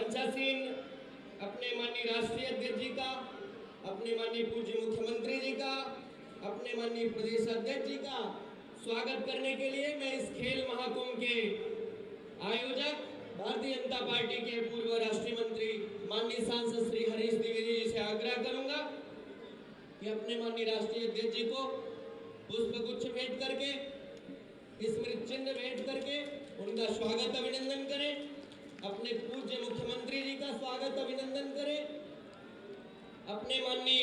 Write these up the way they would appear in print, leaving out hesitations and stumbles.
मंचासीन अपने माननीय राष्ट्रीय अध्यक्ष जी का, अपने माननीय पूज्य मुख्यमंत्री जी का, अपने माननीय प्रदेश अध्यक्ष जी का स्वागत करने के लिए मैं इस खेल महाकुंभ के आयोजक भारतीय जनता पार्टी के पूर्व राष्ट्रीय मंत्री माननीय सांसद श्री हरीश द्विवेदी जी से आग्रह करूंगा कि अपने माननीय राष्ट्रीय अध्यक्ष जी को पुष्पगुच्छ भेंट करके, स्मृति चिन्ह भेंट करके उनका स्वागत अभिनंदन करें। अपने पूज्य मुख्यमंत्री जी का स्वागत अभिनंदन करें। अपने माननीय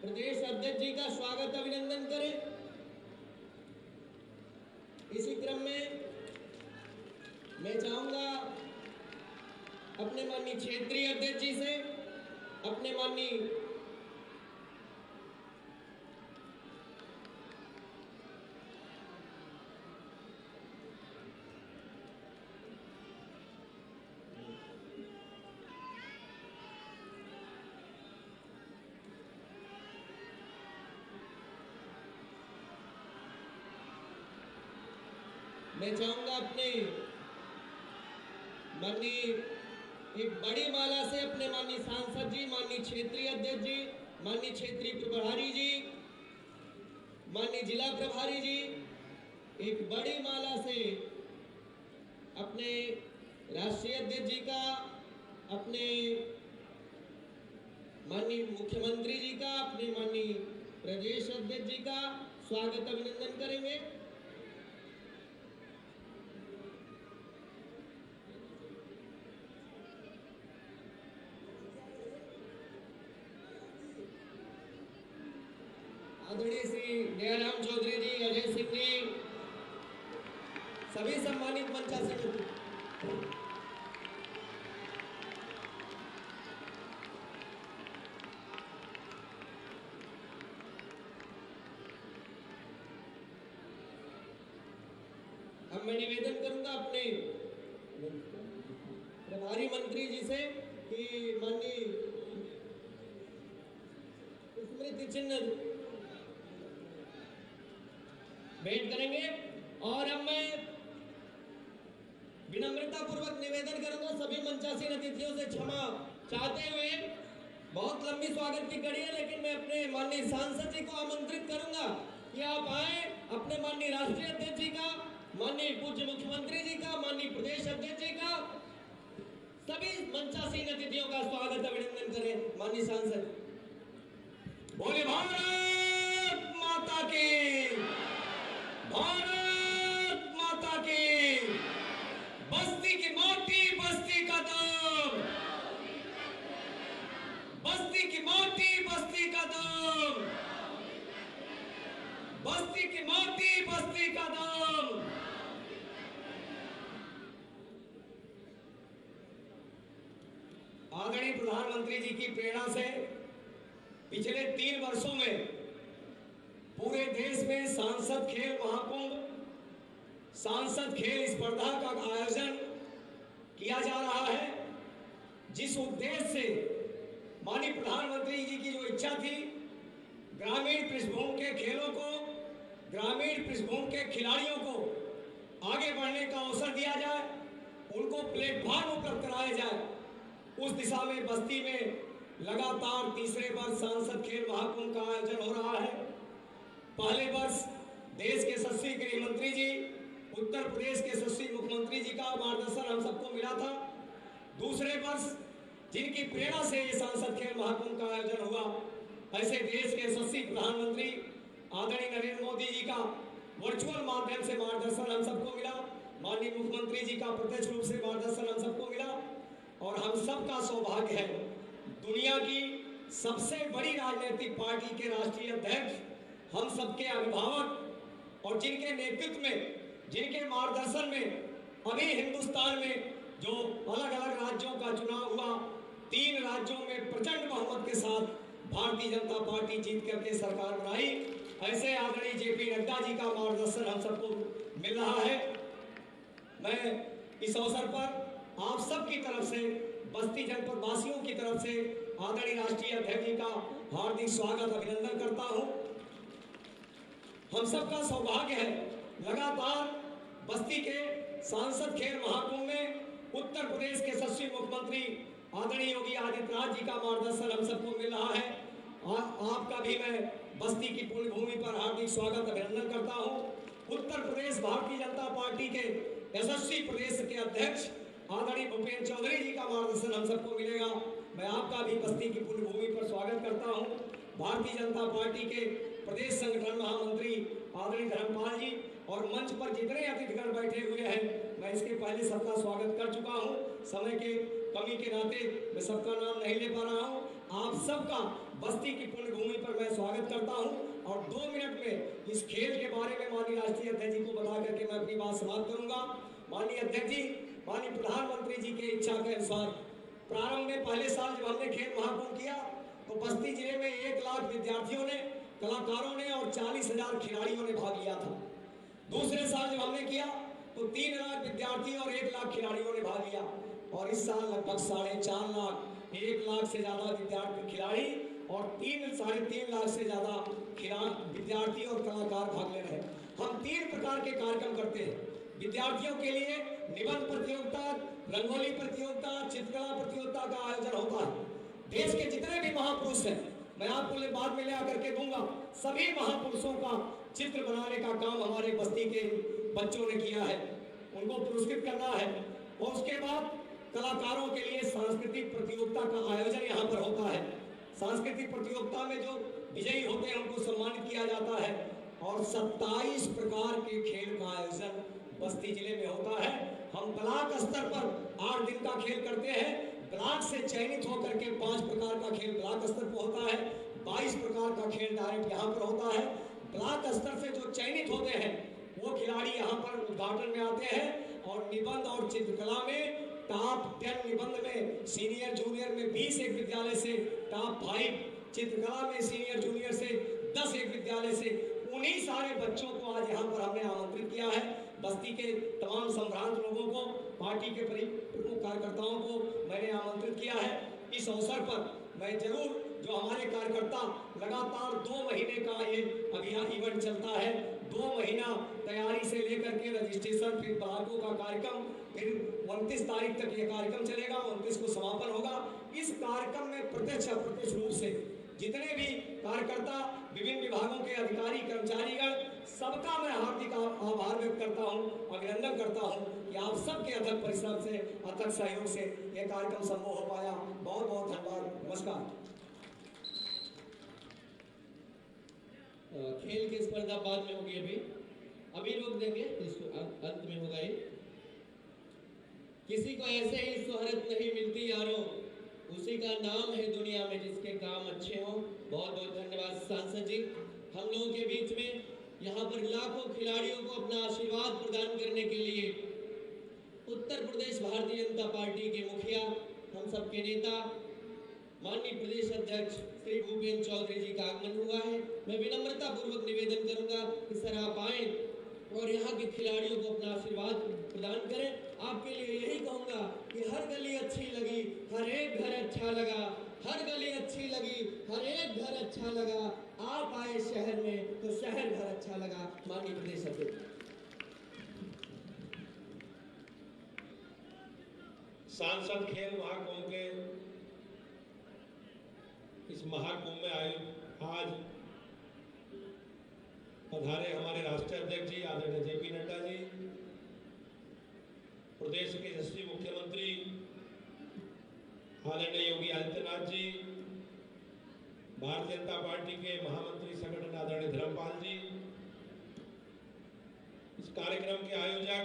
प्रदेश अध्यक्ष जी का स्वागत अभिनंदन करें। इसी क्रम में मैं चाहूंगा अपने माननीय क्षेत्रीय अध्यक्ष जी से, अपने माननीय अपने माननीय एक बड़ी माला से अपने माननीय सांसद जी, माननीय क्षेत्रीय अध्यक्ष जी, माननीय क्षेत्रीय प्रभारी जी, माननीय जिला प्रभारी जी, एक बड़ी माला से अपने राष्ट्रीय अध्यक्ष जी का, अपने माननीय मुख्यमंत्री जी का, अपने माननीय प्रदेश अध्यक्ष जी का स्वागत अभिनंदन करेंगे। आदरणीय श्री दयाराम चौधरी जी, अजय सिंह जी, सभी सम्मानित मंचासीन, अब मैं निवेदन करूंगा अपने प्रभारी मंत्री जी से कि माननीय स्मृति चिन्ह भेंट करेंगे। और अब मैं विनम्रता पूर्वक निवेदन करूंगा सभी मंचासीन अतिथियों से क्षमा चाहते हुए, बहुत लंबी स्वागत की कड़ी है, लेकिन मैं अपने माननीय सांसद जी को आमंत्रित करूंगा कि आप आए, अपने माननीय राष्ट्रीय अध्यक्ष जी का, माननीय पूज्य मुख्यमंत्री जी का, माननीय प्रदेश अध्यक्ष जी का, सभी मंचासीन अतिथियों का स्वागत अभिनंदन करें। माननीय सांसद, बोले भारत माता की, भारत माता की, बस्ती की माटी बस्ती का दम, बस्ती की माटी बस्ती का दम, बस्ती की माटी बस्ती का दम। आदरणीय प्रधानमंत्री जी की प्रेरणा से पिछले 3 वर्षों में पूरे देश में सांसद खेल महाकुंभ, सांसद खेल स्पर्धा का आयोजन किया जा रहा है, जिस उद्देश्य से माननीय प्रधानमंत्री जी की जो इच्छा थी, ग्रामीण पृष्ठभूमि के खेलों को, ग्रामीण पृष्ठभूमि के खिलाड़ियों को आगे बढ़ने का अवसर दिया जाए, उनको प्लेटफॉर्म उपलब्ध कराया जाए, उस दिशा में बस्ती में लगातार तीसरे वर्ष सांसद खेल महाकुंभ का आयोजन हो रहा है। पहले वर्ष देश के यशस्वी गृह मंत्री जी, उत्तर प्रदेश के यशस्वी मुख्यमंत्री जी का मार्गदर्शन हम सबको मिला था। दूसरे वर्ष जिनकी प्रेरणा से ये सांसद खेल महाकुंभ का आयोजन हुआ, ऐसे देश के यशस्वी प्रधानमंत्री आदरणीय नरेंद्र मोदी जी का वर्चुअल माध्यम से मार्गदर्शन हम सबको मिला, माननीय मुख्यमंत्री जी का प्रत्यक्ष रूप से मार्गदर्शन हम सबको मिला। और हम सबका सौभाग्य है, दुनिया की सबसे बड़ी राजनीतिक पार्टी के राष्ट्रीय अध्यक्ष, हम सबके अभिभावक और जिनके नेतृत्व में, जिनके मार्गदर्शन में अभी हिंदुस्तान में जो अलग अलग राज्यों का चुनाव हुआ, 3 राज्यों में प्रचंड बहुमत के साथ भारतीय जनता पार्टी जीत करके सरकार बनाई, ऐसे आदरणीय जेपी नड्डा जी का मार्गदर्शन हम सबको मिल रहा है। मैं इस अवसर पर आप सबकी तरफ से, बस्ती जनपद वासियों की तरफ से आदरणीय राष्ट्रीय अध्यक्ष जी का हार्दिक स्वागत अभिनंदन करता हूं। हम सबका सौभाग्य है लगातार बस्ती के सांसद खेल महाकुंभ में उत्तर प्रदेश के यशस्वी मुख्यमंत्री आदरणीय योगी आदित्यनाथ जी का मार्गदर्शन हम सबको मिल रहा है। आपका भी मैं बस्ती की पुण्य भूमि पर हार्दिक स्वागत अभिनंदन करता हूं। उत्तर प्रदेश भारतीय जनता पार्टी के यशस्वी प्रदेश के अध्यक्ष आदरणीय भूपेंद्र चौधरी जी का मार्गदर्शन हम सबको मिलेगा। मैं आपका भी बस्ती की पुण्य भूमि पर स्वागत करता हूं। भारतीय जनता पार्टी के प्रदेश संगठन महामंत्री आदरणीय धर्मपाल जी और मंच पर जितने अतिथिगण बैठे हुए हैं, मैं इसके पहले सबका स्वागत कर चुका हूं। समय के कमी के नाते मैं सबका नाम नहीं ले पा रहा हूं। आप सबका बस्ती की पुण्य भूमि पर मैं स्वागत करता हूं और 2 मिनट में इस खेल के बारे में माननीय राष्ट्रीय अध्यक्ष जी को बता करके मैं अपनी बात समाप्त करूंगा। माननीय अध्यक्ष जी, माननीय प्रधानमंत्री जी के इच्छा के अनुसार प्रारंभ में पहले साल जब हमने खेल महाकुंभ किया तो बस्ती जिले में 1 लाख विद्यार्थियों ने, कलाकारों ने और 40,000 खिलाड़ियों ने भाग लिया था। दूसरे साल जब हमने किया तो 3 लाख विद्यार्थी और 1 लाख खिलाड़ियों ने भाग लिया और इस साल लगभग 4.5 लाख, 1 लाख से ज्यादा विद्यार्थी खिलाड़ी और 3-3.5 लाख से ज्यादा विद्यार्थी और कलाकार भाग ले रहे हैं। हम 3 प्रकार के कार्यक्रम करते हैं। विद्यार्थियों के लिए निबंध प्रतियोगिता, रंगोली प्रतियोगिता, चित्रकला प्रतियोगिता का आयोजन होता है। देश के जितने भी महापुरुष हैं, मैं आपको बाद में ले आकर के दूंगा, सभी महापुरुषों का चित्र बनाने का काम हमारे बस्ती के बच्चों ने किया है, उनको पुरस्कृत करना है। और उसके बाद कलाकारों के लिए सांस्कृतिक प्रतियोगिता का आयोजन यहाँ पर होता है। सांस्कृतिक प्रतियोगिता में जो विजयी होते हैं उनको सम्मानित किया जाता है और 27 प्रकार के खेल का आयोजन बस्ती जिले में होता है। हम ब्लॉक स्तर पर 8 दिन का खेल करते हैं। ब्लॉक से चयनित होकर के 5 प्रकार का खेल ब्लॉक स्तर पर होता है, 22 प्रकार का खेल डायरेक्ट यहाँ पर होता है। ब्लॉक स्तर से जो चयनित होते हैं वो खिलाड़ी यहाँ पर उद्घाटन में आते हैं और निबंध और चित्रकला में टॉप 10 निबंध में सीनियर जूनियर में 20 एक विद्यालय से, टॉप 5 चित्रकला में सीनियर जूनियर से 10 एक विद्यालय से, उन्हीं सारे बच्चों को आज यहाँ पर हमने आमंत्रित किया है। बस्ती के तमाम संभ्रांत लोगों को, पार्टी के प्रमुख कार्यकर्ताओं को मैंने आमंत्रित किया है। इस अवसर पर मैं जरूर, जो हमारे कार्यकर्ता लगातार 2 महीने का ये अभियान इवेंट चलता है, 2 महीना तैयारी से लेकर के रजिस्ट्रेशन, फिर ब्लॉकों का कार्यक्रम, फिर 29 तारीख तक ये कार्यक्रम चलेगा, 29 को समापन होगा। इस कार्यक्रम में प्रत्यक्ष अप्रत्यक्ष रूप से जितने भी कार्यकर्ता, विभिन्न विभागों के अधिकारी, कर्मचारीगण, सबका मैं हार्दिक आभार व्यक्त करता हूं, अभिनंदन करता हूं कि आप सबके अथक परिश्रम से, अथक सहयोग से यह कार्यक्रम संभव हो पाया। बहुत बहुत धन्यवाद। नमस्कार। खेल की स्पर्धा बाद में होगी, अभी रोक देंगे, अंत में होगा ये। किसी को ऐसे ही शोहरत नहीं मिलती यारों, उसी का नाम है दुनिया में जिसके काम अच्छे हों। बहुत बहुत धन्यवाद सांसद जी। हम लोगों के बीच में यहाँ पर लाखों खिलाड़ियों को अपना आशीर्वाद प्रदान करने के लिए उत्तर प्रदेश भारतीय जनता पार्टी के मुखिया, हम सबके नेता, माननीय प्रदेश अध्यक्ष श्री भूपेंद्र चौधरी जी का आगमन हुआ है। मैं विनम्रता पूर्वक निवेदन करूंगा कि सर आप आए और यहाँ के खिलाड़ियों को अपना आशीर्वाद प्रदान करें। आपके लिए यही कहूँगा कि हर गली अच्छी लगी, हर एक घर अच्छा लगा, हर गली अच्छी लगी, हर एक घर अच्छा लगा। आप आए शहर में तो शहर घर अच्छा लगा। माननीय प्रदेश अध्यक्ष। सांसद खेल महाकुंभ के इस महाकुंभ में आए आज पधारे हमारे राष्ट्रीय अध्यक्ष जी आदरणीय जेपी नड्डा जी, प्रदेश के यशस्वी मुख्यमंत्री आदरणीय योगी आदित्यनाथ जी, भारतीय जनता पार्टी के महामंत्री संगठन आदरणीय धर्मपाल जी, इस कार्यक्रम के आयोजक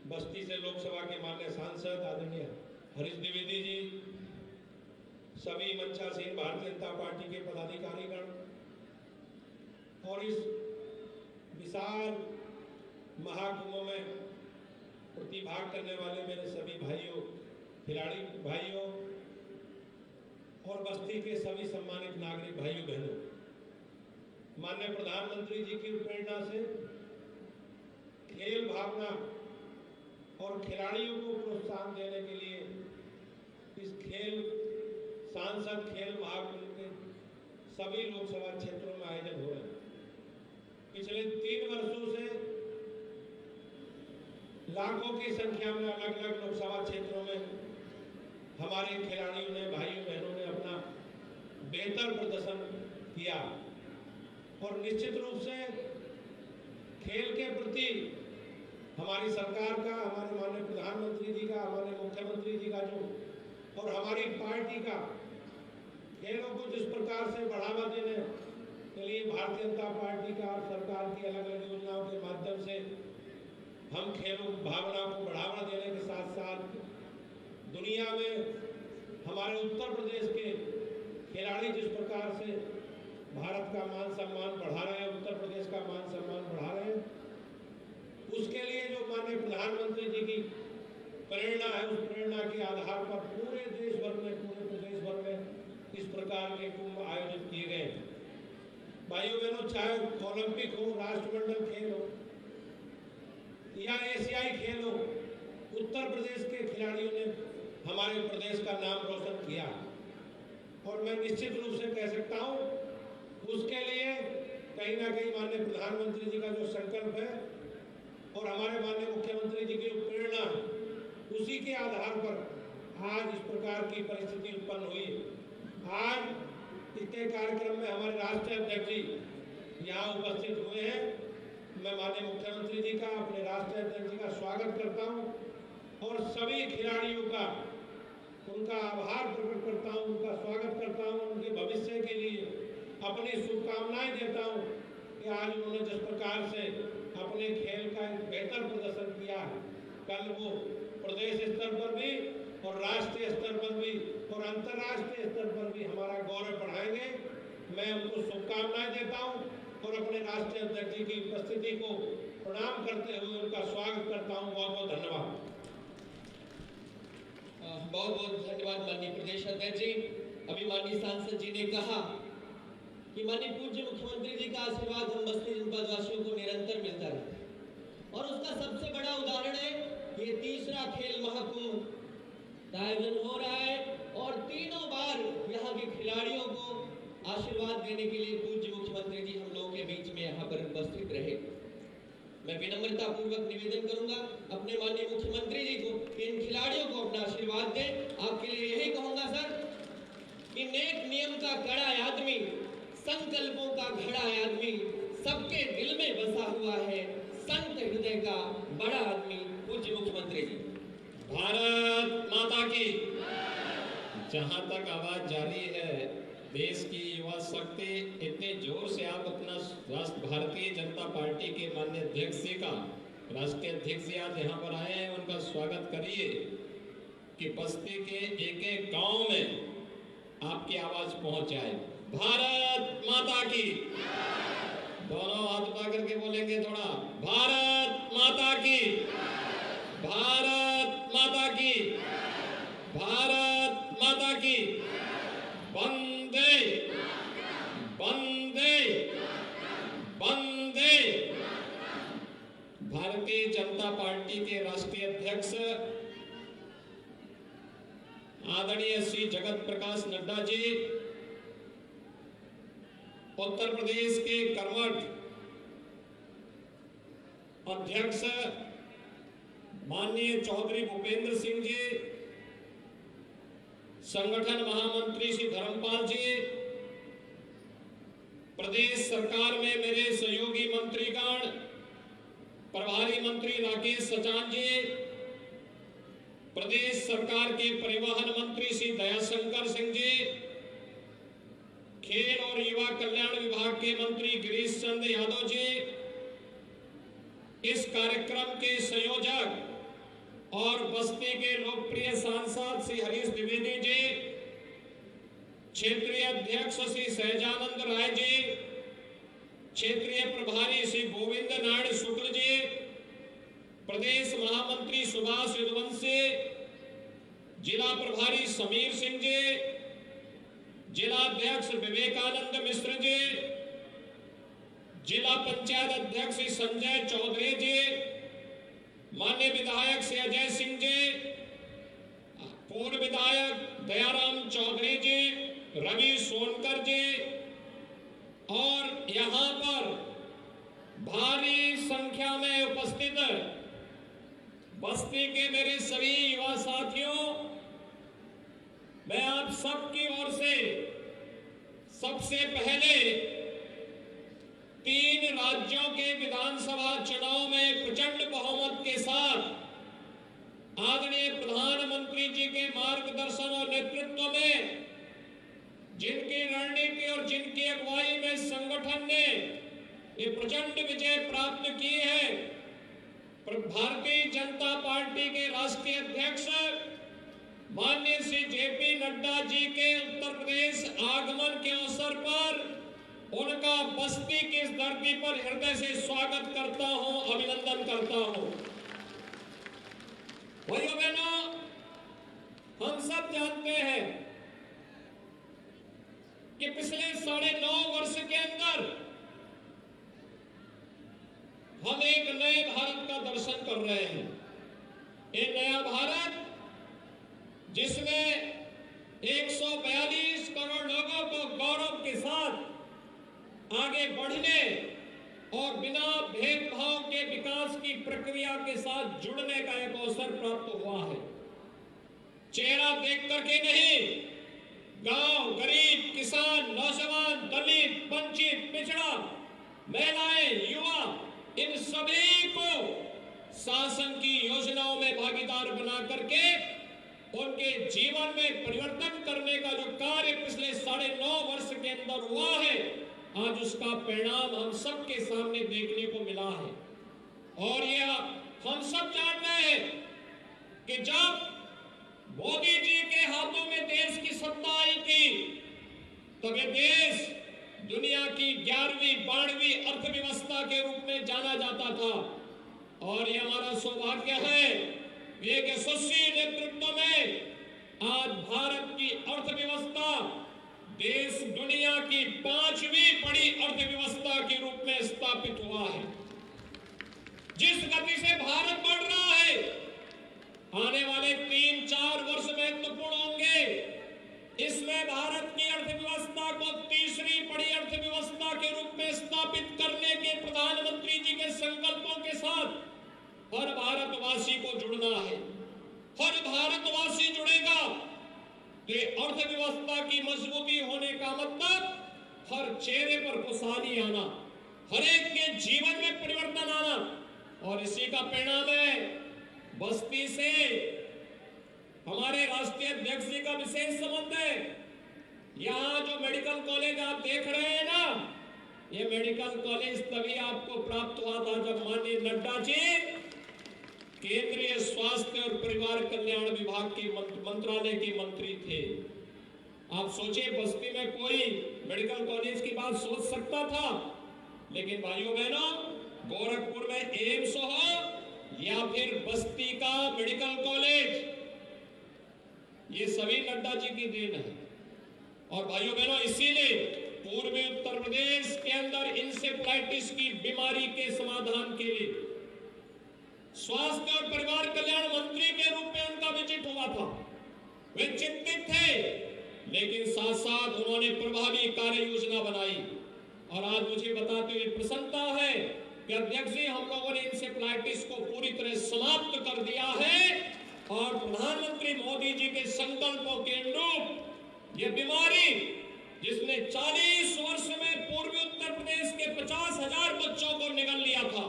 बस्ती से लोकसभा के माननीय सांसद आदरणीय हरीश द्विवेदी जी, सभी मंचासीन भारतीय जनता पार्टी के पदाधिकारीगण और इस विशाल महाकुंभ में प्रतिभाग करने वाले मेरे सभी भाइयों, खिलाड़ी भाइयों और बस्ती के सभी सम्मानित नागरिक भाइयों बहनों, माननीय प्रधानमंत्री जी की प्रेरणा से खेल भावना और खिलाड़ियों को प्रोत्साहन देने के लिए इस सांसद खेल महाकुंभ के सभी लोकसभा क्षेत्रों में आयोजन हो रहे हैं। पिछले 3 वर्षों से लाखों की संख्या में अलग अलग लोकसभा क्षेत्रों में हमारे खिलाड़ियों ने, भाइयों बहनों ने अपना बेहतर प्रदर्शन किया और निश्चित रूप से खेल के प्रति हमारी सरकार का, हमारे माननीय प्रधानमंत्री जी का, हमारे मुख्यमंत्री जी का जो और हमारी पार्टी का खेलों को जिस प्रकार से बढ़ावा देने के लिए भारतीय जनता पार्टी का और सरकार की अलग अलग योजनाओं के माध्यम से हम खेलों भावना को बढ़ावा देने के साथ साथ दुनिया में हमारे उत्तर प्रदेश के खिलाड़ी जिस प्रकार से भारत का मान सम्मान बढ़ा रहे हैं, उत्तर प्रदेश का मान सम्मान बढ़ा रहे हैं, उसके लिए जो माननीय प्रधानमंत्री जी की प्रेरणा है, उस प्रेरणा के आधार पर पूरे देश भर में, पूरे प्रदेश भर में इस प्रकार के कुंभ आयोजित किए गए। भाइयों बहनों, चाहे ओलंपिक हो, राष्ट्रमंडल खेल हो या एशियाई खेल हो, उत्तर प्रदेश के खिलाड़ियों ने हमारे प्रदेश का नाम रोशन किया और मैं निश्चित रूप से कह सकता हूं उसके लिए कहीं ना कहीं माननीय प्रधानमंत्री जी का जो संकल्प है और हमारे माननीय मुख्यमंत्री जी की जो प्रेरणा है, उसी के आधार पर आज इस प्रकार की परिस्थिति उत्पन्न हुई। आज इसके कार्यक्रम में हमारे राष्ट्रीय अध्यक्ष जी यहाँ उपस्थित हुए हैं। मैं माननीय मुख्यमंत्री जी का, अपने राष्ट्रीय अध्यक्ष जी का स्वागत करता हूँ और सभी खिलाड़ियों का, उनका आभार प्रकट करता हूँ, उनका स्वागत करता हूँ, उनके भविष्य के लिए अपनी शुभकामनाएं देता हूँ कि आज उन्होंने जिस प्रकार से अपने खेल का एक बेहतर प्रदर्शन किया है, कल वो प्रदेश स्तर पर भी और राष्ट्रीय स्तर पर भी और अंतर्राष्ट्रीय स्तर पर भी हमारा गौरव बढ़ाएंगे। मैं उनको शुभकामनाएं देता हूँ और अपने राष्ट्रीय अध्यक्ष जी की उपस्थिति को प्रणाम करते हुए उनका स्वागत करता हूँ। बहुत बहुत धन्यवाद। बहुत बहुत धन्यवाद माननीय प्रदेश अध्यक्ष जी। अभी माननीय सांसद जी ने कहा कि माननीय पूज्य मुख्यमंत्री जी का आशीर्वाद हम बस्ती जनपद वासियों को निरंतर मिलता रहता है और उसका सबसे बड़ा उदाहरण है ये तीसरा खेल महाकुंभ का आयोजन हो रहा है और तीनों बार यहाँ के खिलाड़ियों को आशीर्वाद देने के लिए पूज्य मुख्यमंत्री जी हम लोगों के बीच में यहाँ पर उपस्थित रहे। मैं विनम्रता पूर्वक निवेदन करूंगा अपने माननीय मुख्यमंत्री जी को कि इन खिलाड़ियों को अपना आशीर्वाद दें। आपके लिए यही कहूंगा सर कि नेक नियम का कड़ा आदमी, संकल्पों का घड़ा आदमी, सबके दिल में बसा हुआ है, संत हृदय का बड़ा आदमी पूज्य मुख्यमंत्री जी। भारत माता की। जहां तक आवाज जारी है, देश की युवा शक्ति इतने जोर से आप अपना भारतीय जनता पार्टी के माननीय अध्यक्ष जी का, राष्ट्रीय अध्यक्ष जी आज यहाँ पर आए हैं, उनका स्वागत करिए कि बस्ती के एक एक गांव में आपकी आवाज पहुंच जाए। भारत माता की। दोनों हाथ उठा करके बोलेंगे थोड़ा, भारत माता की, भारत माता की, भारत माता की। वंदे वंदे वंदे। भारतीय जनता पार्टी के राष्ट्रीय अध्यक्ष आदरणीय श्री जगत प्रकाश नड्डा जी, उत्तर प्रदेश के कर्मठ अध्यक्ष माननीय चौधरी भूपेंद्र सिंह जी, संगठन महामंत्री श्री धर्मपाल जी, प्रदेश सरकार में मेरे सहयोगी मंत्रीगण, प्रभारी मंत्री राकेश सचान जी, प्रदेश सरकार के परिवहन मंत्री श्री दयाशंकर सिंह जी, खेल और युवा कल्याण विभाग के मंत्री गिरीश चंद्र यादव जी, इस कार्यक्रम के संयोजक और बस्ती के लोकप्रिय सांसद श्री हरीश द्विवेदी जी, क्षेत्रीय अध्यक्ष श्री सहजानंद राय जी, क्षेत्रीय प्रभारी श्री गोविंद नारायण शुक्ल जी, प्रदेश महामंत्री सुभाष यदुवंशी, जिला प्रभारी समीर सिंह जी, जिला अध्यक्ष विवेकानंद मिश्र जी, जिला पंचायत अध्यक्ष श्री संजय चौधरी जी, माननीय विधायक श्री अजय सिंह जी, पूर्व विधायक दयाराम चौधरी जी, रवि सोनकर जी और यहाँ पर भारी संख्या में उपस्थित बस्ती के मेरे सभी युवा साथियों, मैं आप सबकी ओर से सबसे पहले 3 राज्यों के विधानसभा चुनाव में प्रचंड बहुमत के साथ आदरणीय प्रधानमंत्री जी के मार्गदर्शन और नेतृत्व में, जिनकी रणनीति और जिनकी अगुवाई में संगठन ने ये प्रचंड विजय प्राप्त की है, भारतीय जनता पार्टी के राष्ट्रीय अध्यक्ष माननीय श्री जेपी नड्डा जी के उत्तर प्रदेश आगमन के अवसर पर उनका बस्ती की इस धरती पर हृदय से स्वागत करता हूं, अभिनंदन करता हूं। भाइयों बहनों, हम सब जानते हैं कि पिछले 9.5 वर्ष के अंदर हम एक नए भारत का दर्शन कर रहे हैं। ये नया भारत जिसमें 142 करोड़ लोगों को गौरव के साथ आगे बढ़ने और बिना भेदभाव के विकास की प्रक्रिया के साथ जुड़ने का एक अवसर प्राप्त हुआ है। चेहरा देख करके नहीं, गांव, गरीब, किसान, नौजवान, दलित, वंचित, पिछड़ा, महिलाएं, युवा, इन सभी को शासन की योजनाओं में भागीदार बना करके उनके जीवन में परिवर्तन करने का जो कार्य पिछले 9.5 वर्ष के अंदर हुआ है, आज उसका परिणाम हम सबके सामने देखने को मिला है। और यह हम सब जानते हैं कि जब मोदी जी के हाथों में देश की सत्ता आई थी, तब ये देश दुनिया की 11वीं 12वीं अर्थव्यवस्था के रूप में जाना जाता था। और ये हमारा सौभाग्य है, एक यशस्वी नेतृत्व में आज भारत की अर्थव्यवस्था देश दुनिया की 5वीं बड़ी अर्थव्यवस्था के रूप में स्थापित हुआ है। जिस गति से भारत बढ़ रहा है, आने वाले 3-4 वर्ष महत्वपूर्ण होंगे। इसमें भारत की अर्थव्यवस्था को 3री बड़ी अर्थव्यवस्था के रूप में स्थापित करने के प्रधानमंत्री जी के संकल्पों के साथ हर भारतवासी को जुड़ना है। हर भारतवासी जुड़ेगा तो अर्थव्यवस्था की मजबूती होने का मतलब हर चेहरे पर खुशहाली आना, हर एक के जीवन में परिवर्तन आना। और इसी का परिणाम है बस्ती से हमारे राष्ट्रीय अध्यक्ष जी का विशेष संबंध है। यहाँ जो मेडिकल कॉलेज आप देख रहे हैं ना, ये मेडिकल कॉलेज तभी आपको प्राप्त हुआ था जब माननीय नड्डा जी केंद्रीय स्वास्थ्य और परिवार कल्याण विभाग के मंत्रालय के मंत्री थे। आप सोचिए, बस्ती में कोई मेडिकल कॉलेज की बात सोच सकता था? लेकिन भाइयों बहनों, गोरखपुर में एम्स हो या फिर बस्ती का मेडिकल कॉलेज, ये सभी नड्डा जी की देन है। और भाइयों बहनों, इसीलिए पूर्वी उत्तर प्रदेश के अंदर इंसेफ्लाइटिस की बीमारी के समाधान के लिए स्वास्थ्य और परिवार कल्याण मंत्री के रूप में उनका विजिट हुआ था। वे चिंतित थे, लेकिन साथ साथ उन्होंने प्रभावी कार्य योजना बनाई। और आज मुझे बताते हुए प्रसन्नता है कि अध्यक्ष जी, हम लोगों ने इंसेफ्लाइटिस को पूरी तरह समाप्त कर दिया है। और प्रधानमंत्री मोदी जी के संकल्पों के अनुरूप ये बीमारी जिसने 40 वर्ष में पूर्वी उत्तर प्रदेश के 50,000 बच्चों को निगल लिया था,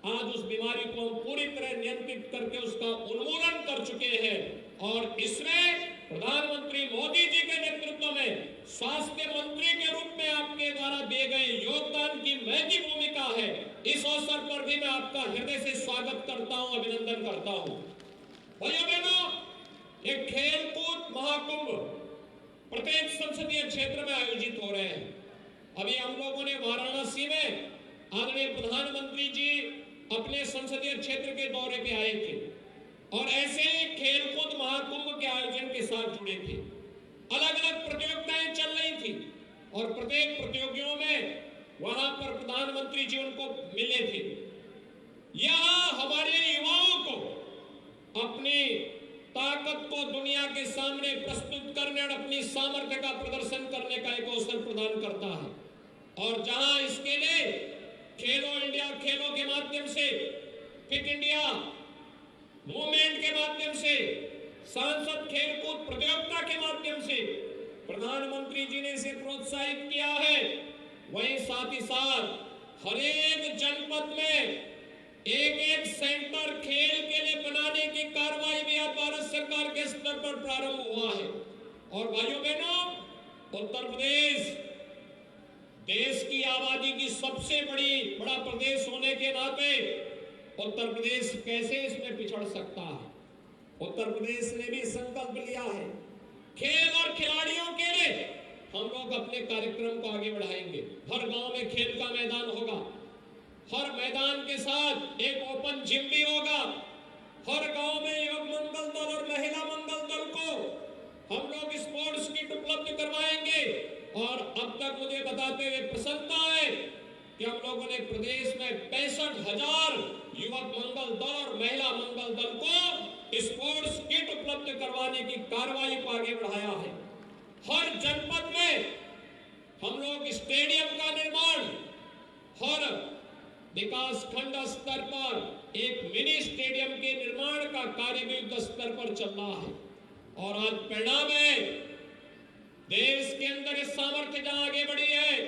आज उस बीमारी को हम पूरी तरह नियंत्रित करके उसका उन्मूलन कर चुके हैं। और इसमें प्रधानमंत्री मोदी जी के नेतृत्व में स्वास्थ्य मंत्री के रूप में आपके द्वारा दिए गए योगदान की महती भूमिका है। इस अवसर पर भी मैं आपका हृदय से स्वागत करता हूं, अभिनंदन करता हूं। भाइयों बहनों, एक खेल कूद महाकुंभ प्रत्येक संसदीय क्षेत्र में आयोजित हो रहे हैं। अभी हम लोगों ने वाराणसी में आदरणीय प्रधानमंत्री जी अपने संसदीय क्षेत्र के दौरे पे आए थे और ऐसे खेलकूद महाकुंभ के आयोजन के साथ जुड़े थे। अलग अलग प्रतियोगिताएं चल रही थी और प्रत्येक प्रतियोगियों में वहां पर प्रधानमंत्री जी उनको मिले थे। यहाँ हमारे युवाओं को अपनी ताकत को दुनिया के सामने प्रस्तुत करने और अपनी सामर्थ्य का प्रदर्शन करने का एक अवसर प्रदान करता है। और जहां इसके लिए खेलो इंडिया खेलों के माध्यम से फिट इंडिया मूवमेंट के माध्यम से, सांसद खेलकूद प्रतियोगिता के माध्यम से प्रधानमंत्री जी ने इसे प्रोत्साहित किया है। वहीं साथ ही साथ हर एक जनपद में एक एक सेंटर खेल के लिए बनाने की कार्रवाई भी आज भारत सरकार के स्तर पर प्रारंभ हुआ है। और भाइयों बहनों, उत्तर प्रदेश देश की आबादी की सबसे बड़ा प्रदेश होने के नाते उत्तर प्रदेश कैसे इसमें पिछड़ सकता है। उत्तर प्रदेश ने भी संकल्प लिया है, खेल और खिलाड़ियों के लिए हम लोग अपने कार्यक्रम को आगे बढ़ाएंगे। हर गांव में खेल का मैदान होगा, हर मैदान के साथ एक ओपन जिम भी होगा। हर गांव में युवक मंगल दल और महिला मंगल दल को हम लोग स्पोर्ट्स किट उपलब्ध करवाएंगे। और अब तक मुझे बताते हुए प्रसन्नता है कि हम लोगों ने प्रदेश में 65,000 युवक मंगल दल और महिला मंगल दल को स्पोर्ट्स किट उपलब्ध करवाने की कार्रवाई को आगे बढ़ाया है। हर जनपद में हम लोग स्टेडियम का निर्माण, हर विकास खंड स्तर पर एक मिनी स्टेडियम के निर्माण का कार्य भी युद्ध स्तर पर चल रहा है। और आज परिणाम है, देश के अंदर इस सामर्थ्य जहां आगे बढ़ी है,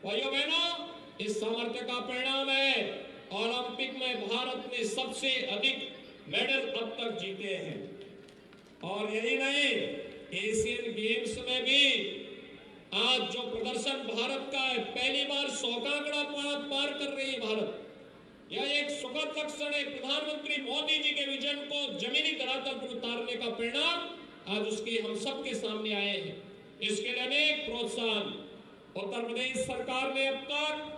भाइयों बहनों, इस सामर्थ्य का परिणाम है ओलंपिक में भारत ने सबसे अधिक मेडल अब तक जीते हैं। और यही नहीं, एशियन गेम्स में भी आज जो प्रदर्शन भारत का है, पहली बार 100 का आंकड़ा पार कर रही है भारत। यह एक सुखद लक्षण है। प्रधानमंत्री मोदी जी के विजन को जमीनी धरातल पर उतारने का परिणाम आज उसके हम सबके सामने आए हैं। इसके लिए अनेक प्रोत्साहन उत्तर प्रदेश सरकार ने अब तक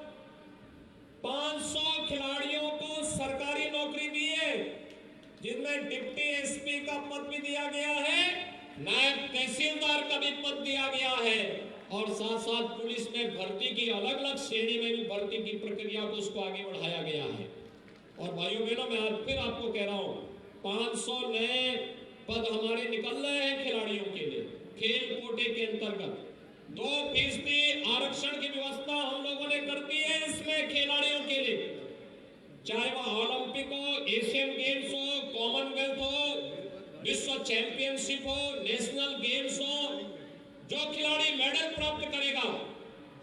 500 खिलाड़ियों को सरकारी नौकरी दी है, जिनमें डिप्टी एसपी का पद भी दिया गया है, नायब तहसीलदार का भी पद दिया गया है। और साथ साथ पुलिस में भर्ती की अलग अलग श्रेणी में भी भर्ती की प्रक्रिया को उसको आगे बढ़ाया गया है। और भाइयों बहनों, मैं आज फिर आपको कह रहा हूं, 500 नए पद हमारे निकल रहे हैं खिलाड़ियों के लिए। खेल कोटे के अंतर्गत 2% आरक्षण की व्यवस्था हम लोगों ने कर दी है इसमें खिलाड़ियों के लिए, चाहे वह ओलंपिक हो, एशियन गेम्स हो, कॉमनवेल्थ हो, विश्व चैंपियनशिप हो, नेशनल गेम्स हो। जो खिलाड़ी मेडल प्राप्त करेगा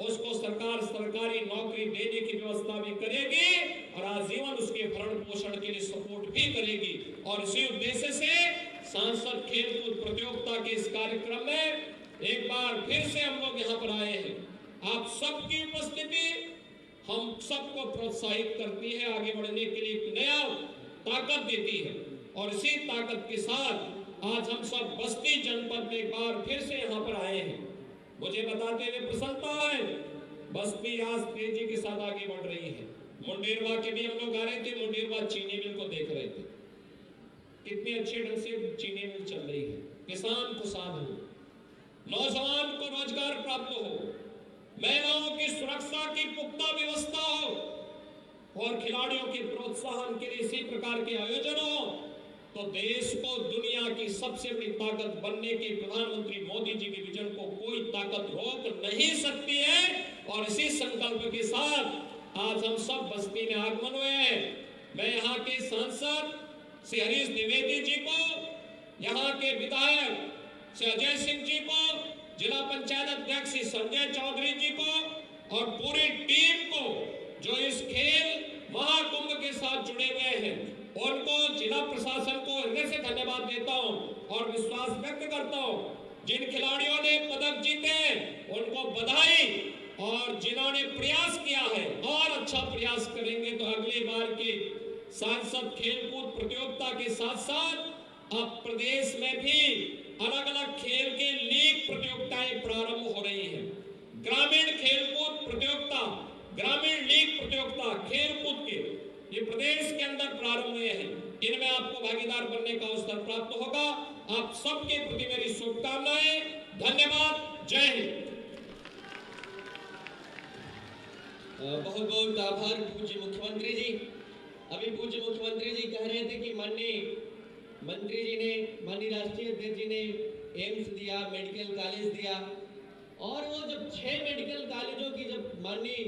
उसको सरकार सरकारी नौकरी देने की व्यवस्था भी करेगी और आजीवन उसके भरण पोषण के लिए सपोर्ट भी करेगी। और इसी उद्देश्य से सांसद खेलकूद प्रतियोगिता के इस कार्यक्रम में एक बार फिर से हम लोग यहाँ पर आए हैं। आप सबकी उपस्थिति हम सबको प्रोत्साहित करती है, आगे बढ़ने के लिए एक नया ताकत देती है। और इसी ताकत के साथ आज हम सब बस्ती जनपद में एक बार फिर से यहाँ पर आए हैं। मुझे बताते हुए प्रसन्नता है, बस्ती आज तेजी के साथ आगे बढ़ रही है। मुंडेरवा के भी हम लोग आ रहे थे, मुंडेरवा चीनी मिल को देख रहे थे, कितने अच्छे ढंग से चीनी मिल चल रही है। किसान खुशहाल हो, नौजवान को रोजगार प्राप्त हो, महिलाओं की सुरक्षा की पुख्ता व्यवस्था हो और खिलाड़ियों के प्रोत्साहन के लिए इसी प्रकार के आयोजन हो, तो देश को दुनिया की सबसे बड़ी ताकत बनने के प्रधानमंत्री मोदी जी के विजन को कोई ताकत रोक नहीं सकती है। और इसी संकल्प के साथ आज हम सब बस्ती में आगमन हुए हैं। मैं यहाँ के सांसद श्री हरीश द्विवेदी जी को, यहाँ के विधायक श्री अजय सिंह जी को, जिला पंचायत अध्यक्ष श्री संजय चौधरी जी को और पूरी टीम को जो इस खेल महाकुंभ के साथ जुड़े हुए हैं, उनको, जिला प्रशासन को हृदय से धन्यवाद देता हूं और विश्वास व्यक्त करता हूं। जिन खिलाड़ियों ने पदक जीते उनको बधाई, और जिन्होंने प्रयास किया है और अच्छा प्रयास करेंगे तो अगली बार की सांसद खेलकूद प्रतियोगिता के साथ साथ अब प्रदेश में भी अलग अलग खेल के लीग प्रतियोगिताएं प्रारंभ हो रही है। ग्रामीण खेलकूद प्रतियोगिता, ग्रामीण लीग प्रतियोगिता खेलकूद के ये प्रदेश के अंदर प्रारंभ हुए हैं। इनमें आपको भागीदार बनने का अवसर प्राप्त होगा। आप सबके प्रति मेरी शुभकामनाएं। धन्यवाद। जय हिंद। बहुत बहुत आभार पूज्य मुख्यमंत्री जी। अभी पूज्य मुख्यमंत्री जी कह रहे थे कि माननीय मंत्री जी ने, माननीय राष्ट्रीय अध्यक्ष जी ने एम्स दिया, मेडिकल कॉलेज दिया, और वो जब 6 मेडिकल कॉलेजों की, जब माननीय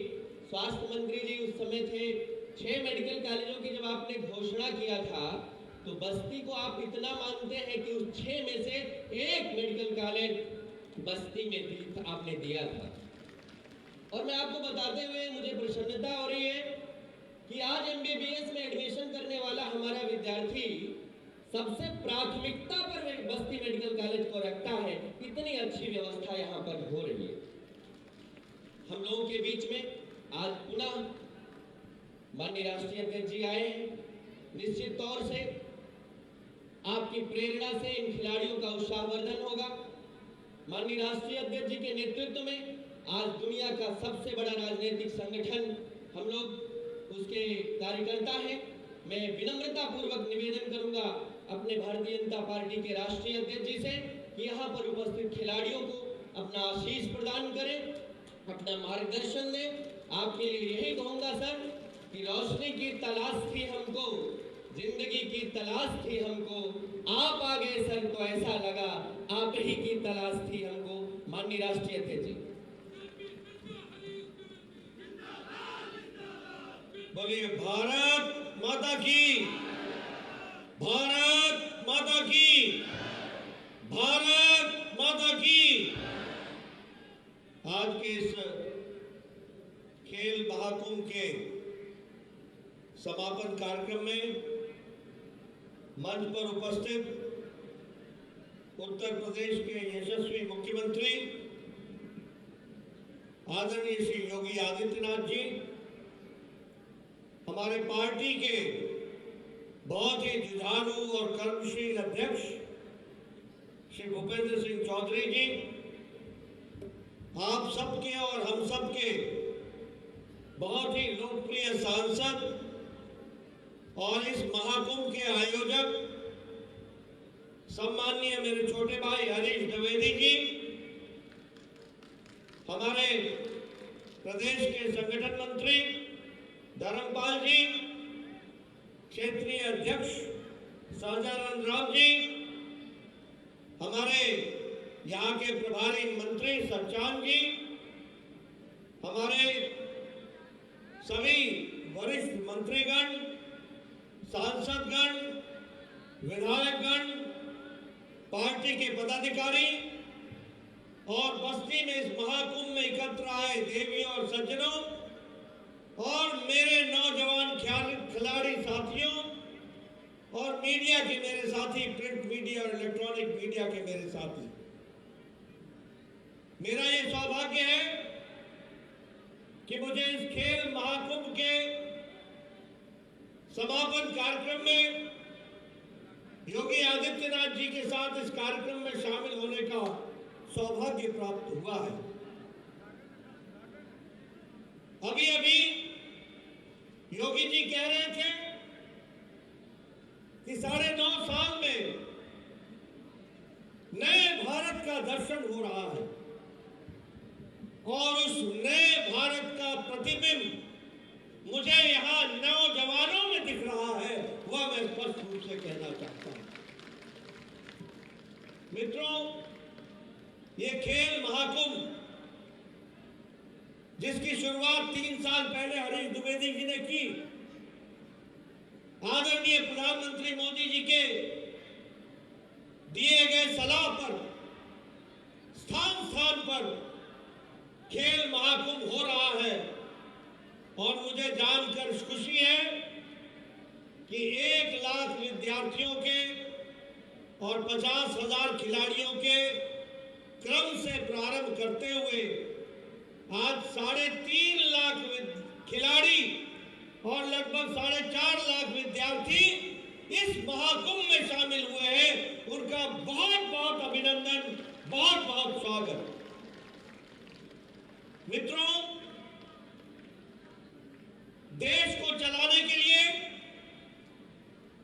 स्वास्थ्य मंत्री जी उस समय थे, 6 मेडिकल कॉलेजों की जब आपने घोषणा किया था, तो बस्ती को आप इतना मानते हैं कि उस 6 में से एक मेडिकल कॉलेज बस्ती में आपने दिया था। और मैं आपको बताते हुए मुझे प्रसन्नता हो रही है कि आज MBBS में एडमिशन करने वाला हमारा विद्यार्थी सबसे प्राथमिकता पर बस्ती मेडिकल कॉलेज को रखता है। इतनी अच्छी व्यवस्था यहाँ पर हो रही है। हम लोगों के बीच में आज पुनः माननीय राष्ट्रीय अध्यक्ष जी आए हैं। निश्चित तौर से आपकी प्रेरणा से इन खिलाड़ियों का उत्साहवर्धन होगा। माननीय राष्ट्रीय अध्यक्ष जी के नेतृत्व में आज दुनिया का सबसे बड़ा राजनीतिक संगठन हम लोग उसके कार्यकर्ता हैं। मैं विनम्रता पूर्वक निवेदन करूंगा अपने भारतीय जनता पार्टी के राष्ट्रीय अध्यक्ष जी से कि यहाँ पर उपस्थित खिलाड़ियों को अपना आशीष प्रदान करें, अपना मार्गदर्शन दें। आपके लिए यही कहूंगा सर कि रोशनी की तलाश थी हमको, जिंदगी की तलाश थी हमको, आप आ गए सर तो ऐसा लगा आप ही की तलाश थी हमको। माननीय राष्ट्रीय अध्यक्ष जी। बोलिए भारत माता की, भारत माता की, भारत माता की। आज के इस खेल महाकुंभ के समापन कार्यक्रम में मंच पर उपस्थित उत्तर प्रदेश के यशस्वी मुख्यमंत्री आदरणीय श्री योगी आदित्यनाथ जी, हमारे पार्टी के बहुत ही जुझारू और कर्मशील अध्यक्ष श्री भूपेंद्र सिंह चौधरी जी, आप सबके और हम सबके बहुत ही लोकप्रिय सांसद और इस महाकुंभ के आयोजक सम्माननीय मेरे छोटे भाई हरीश द्विवेदी जी, हमारे प्रदेश के संगठन मंत्री धर्मपाल जी, क्षेत्रीय अध्यक्ष सहजानंद राव जी, हमारे यहाँ के प्रभारी मंत्री सच्चान जी, हमारे सभी वरिष्ठ मंत्रीगण, सांसदगण, विधायकगण, पार्टी के पदाधिकारी और बस्ती में इस महाकुंभ में एकत्र आए देवियों और सज्जनों और मेरे नौजवान खिलाड़ी साथियों और मीडिया के मेरे साथी, प्रिंट मीडिया और इलेक्ट्रॉनिक मीडिया के मेरे साथी, मेरा ये सौभाग्य है कि मुझे इस खेल महाकुंभ के समापन कार्यक्रम में योगी आदित्यनाथ जी के साथ इस कार्यक्रम में शामिल होने का सौभाग्य प्राप्त हुआ है। अभी अभी योगी जी कह रहे थे कि 9.5 साल में नए भारत का दर्शन हो रहा है और उस नए भारत का प्रतिबिंब मुझे यहां नौजवानों में दिख रहा है, वह मैं स्पष्ट रूप से कहना चाहता हूं। मित्रों, ये खेल महाकुंभ जिसकी शुरुआत 3 साल पहले हरीश द्विवेदी जी ने की, आदरणीय प्रधानमंत्री मोदी जी के दिए गए सलाह पर स्थान स्थान पर खेल महाकुंभ हो रहा है और मुझे जानकर खुशी है कि 1 लाख विद्यार्थियों के और 50,000 खिलाड़ियों के क्रम से प्रारंभ करते हुए आज 3.5 लाख खिलाड़ी और लगभग 4.5 लाख विद्यार्थी इस महाकुंभ में शामिल हुए हैं। उनका बहुत बहुत अभिनंदन, बहुत बहुत स्वागत। मित्रों, देश को चलाने के लिए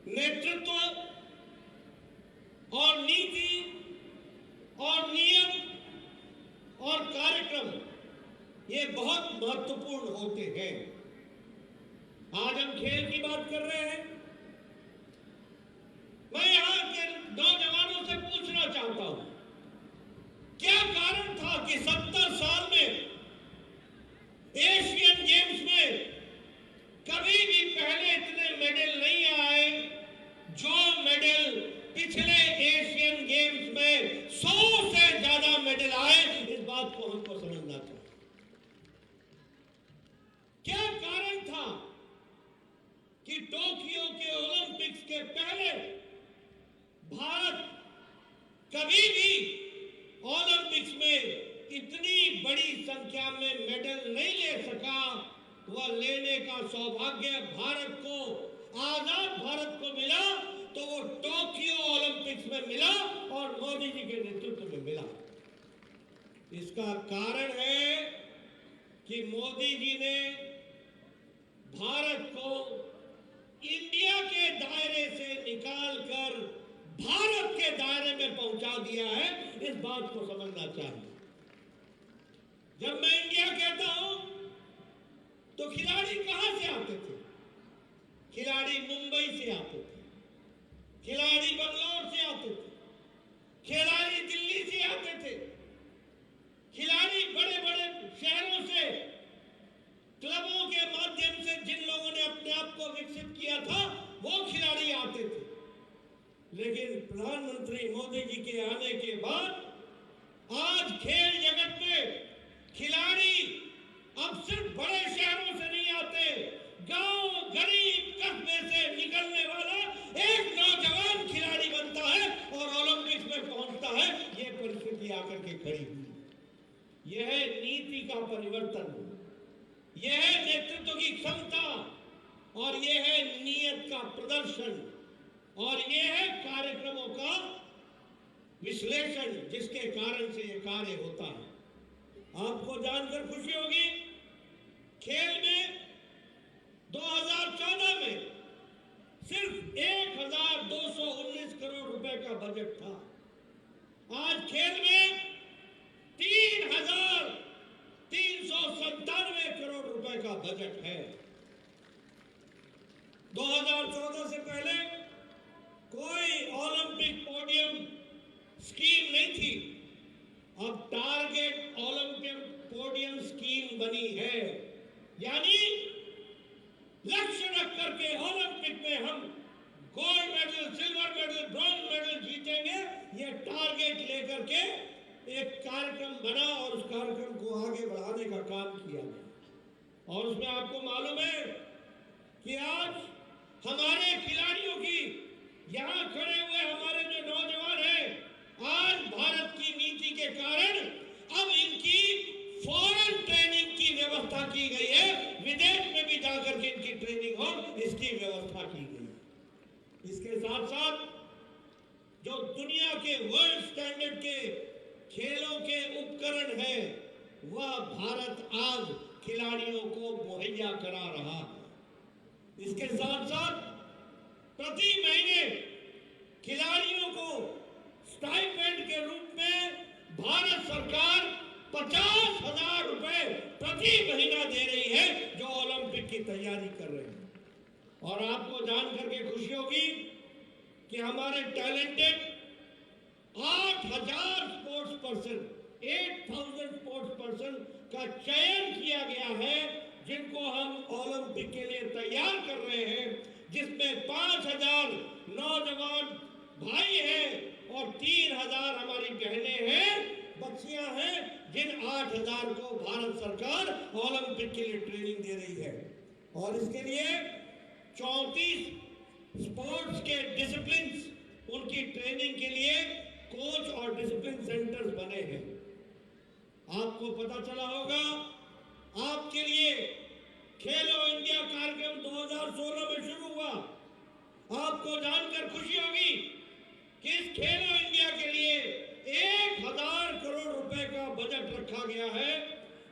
नेतृत्व और नीति और नियम और कार्यक्रम ये बहुत महत्वपूर्ण होते हैं। आज हम खेल की बात कर रहे हैं। मैं यहां के नौजवानों से पूछना चाहता हूं, क्या कारण था कि 70 साल में एशियन गेम्स में कभी भी पहले इतने मेडल नहीं आए जो वह लेने का सौभाग्य भारत को, आजाद भारत को मिला तो वो टोक्यो ओलंपिक्स में मिला और मोदी जी के नेतृत्व में मिला। इसका कारण है कि मोदी जी ने भारत को इंडिया के दायरे से निकालकर भारत के दायरे में पहुंचा दिया है। इस बात को समझना चाहिए। जब मैं इंडिया कहता हूं तो खिलाड़ी कहां से आते थे? खिलाड़ी मुंबई से आते थे, खिलाड़ी बंगलौर से आते थे, खिलाड़ी दिल्ली से आते थे, खिलाड़ी बड़े बड़े शहरों से, क्लबों के माध्यम से जिन लोगों ने अपने आप को विकसित किया था वो खिलाड़ी आते थे। लेकिन प्रधानमंत्री मोदी जी के आने के बाद आज खेल जगत में खिलाड़ी अब सिर्फ बड़े शहरों से नहीं आते, गांव गरीब कस्बे से निकलने वाला एक नौजवान खिलाड़ी बनता है और ओलंपिक्स में पहुंचता है। यह परिस्थिति आकर के खड़ी हुई। यह है नीति का परिवर्तन, यह है नेतृत्व की क्षमता और यह है नियत का प्रदर्शन और यह है कार्यक्रमों का विश्लेषण जिसके कारण से यह कार्य होता है। आपको जानकर खुशी होगी, खेल में 2014 में सिर्फ 1219 करोड़ रुपए का बजट था। आज खेल में 3,397 करोड़ रुपए का बजट है। 2014 से पहले कोई ओलंपिक पोडियम स्कीम नहीं थी। अब टारगेट ओलंपिक पोडियम स्कीम बनी है, यानी लक्ष्य रख करके ओलंपिक में हम gold medal, silver medal, bronze medal जीतेंगे। ये टारगेट लेकर के एक कार्यक्रम बना और उस कार्यक्रम को आगे बढ़ाने का काम किया गया। और उसमें आपको मालूम है कि आज हमारे खिलाड़ियों की, यहां खड़े हुए हमारे जो नौजवान हैं, आज भारत की नीति के कारण अब इनकी फॉरेन ट्रेनिंग की व्यवस्था की गई है। विदेश में भी जाकर के इनकी ट्रेनिंग हो, इसकी व्यवस्था की गई है। इसके साथ साथ जो दुनिया के वर्ल्ड स्टैंडर्ड के खेलों के उपकरण हैं, वह भारत आज खिलाड़ियों को मुहैया करा रहा है। इसके साथ साथ प्रति महीने खिलाड़ियों को स्टाइपेंड के रूप में भारत सरकार 50,000 रुपए प्रति महीना दे रही है जो ओलंपिक की तैयारी कर रहे हैं। और आपको जान करके खुशी होगी कि हमारे talented 8,000 sports person, 8,000 sports person का चयन किया गया है जिनको हम ओलंपिक के लिए तैयार कर रहे हैं, जिसमें 5,000 नौजवान भाई हैं और 3,000 हमारी बहनें हैं, बच्चियां हैं, जिन 8,000 को भारत सरकार ओलंपिक के लिए ट्रेनिंग दे रही है। और इसके लिए 34 स्पोर्ट्स के डिसिप्लिन, उनकी ट्रेनिंग के लिए कोच और डिसिप्लिन सेंटर्स बने हैं। आपको पता चला होगा, आपके लिए खेलो इंडिया कार्यक्रम 2016 में शुरू हुआ। आपको जानकर खुशी होगी कि इस खेलो इंडिया के लिए 1,000 करोड़ रुपए का बजट रखा गया है